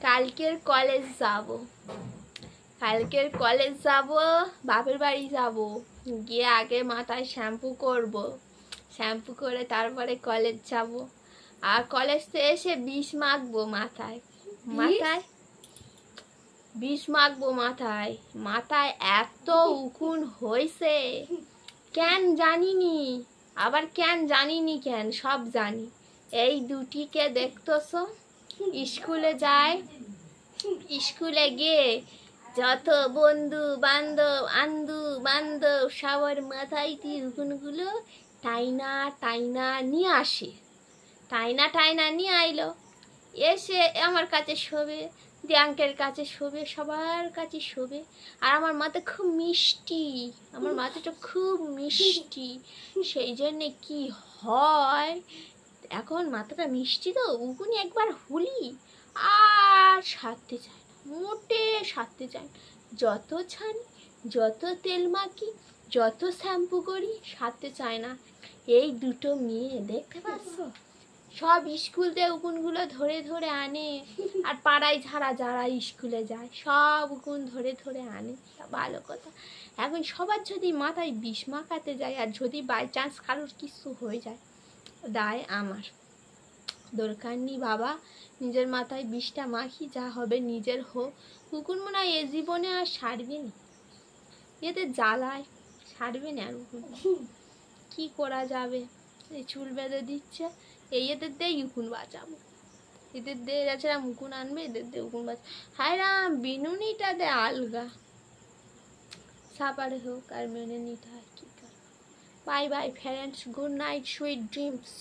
কালকের কলেজ যাব, কালকের কলেজ যাব, বাপের বাড়ি যাব, গিয়ে আগে মাথায় শ্যাম্পু করব, শ্যাম্পু করে তারপরে কলেজ যাব। আর কলেজ থেকে এসে বিষ মাখবো মাথায়, মাথায় বিষ মাখবো মাথায়। মাথায় এত উকুন হয়েছে কেন জানিনি, আবার কেন জানিনি কেন, সব জানি। এই দুটিকে দেখতেছ স্কুলে যায়, স্কুলে গিয়ে যত বন্ধু বান্ধব আন্দু বান্ধব সবার মাথায় উকুনগুলো টাইনা টাইনা নিয়ে আসে, টাইনা টাইনা নিয়ে আইলো, এসে আমার কাছে শোবে, দিয়াঙ্কের কাছে শোবে, সবার কাছে শোবে। আর আমার মাথা খুব মিষ্টি, আমার মাথাটা খুব মিষ্টি, সেই জন্যে কি হয়, এখন মাথাটা মিষ্টি তো উকুনি একবার হুলি আর সারতে চায় না, মোটে সারতে চায় না। যত ছানি, যত তেল মাখি, যত শ্যাম্পু করি, সারতে চায় না। এই দুটো মেয়ে দেখতে পাচ্ছ, সব স্কুল থেকে উকুনগুলো ধরে ধরে আনে, আর পাড়ায় যারা যারা স্কুলে যায় সব উকুন ধরে ধরে আনে। তা ভালো কথা, এখন সবার যদি মাথায় বিষ মাখাতে যায়, আর যদি বাই চান্স কারোর কিছু হয়ে যায়, দায় আমার। দরকার নেই বাবা, নিজের মাথায় বিষটা মাখি, যা হবে নিজের হোক। উকুন মনে হয় এ জীবনে আর সারবে না, এতে জ্বালায় সারবে না আর উকুন। কি করা যাবে, এই চুল বেঁধে দিচ্ছে, এই এদের দিয়ে উকুন বাঁচাবো, এদের দিয়ে যাচ্ছে উকুন আনবে, এদের দিয়ে উকুন বাঁচাবো। হায় রাম, বিনুনিটা দে আলগা, সাপারে হোক আর মেনে নিতে হয়, কি করবো। Bye bye friends, good night, sweet dreams.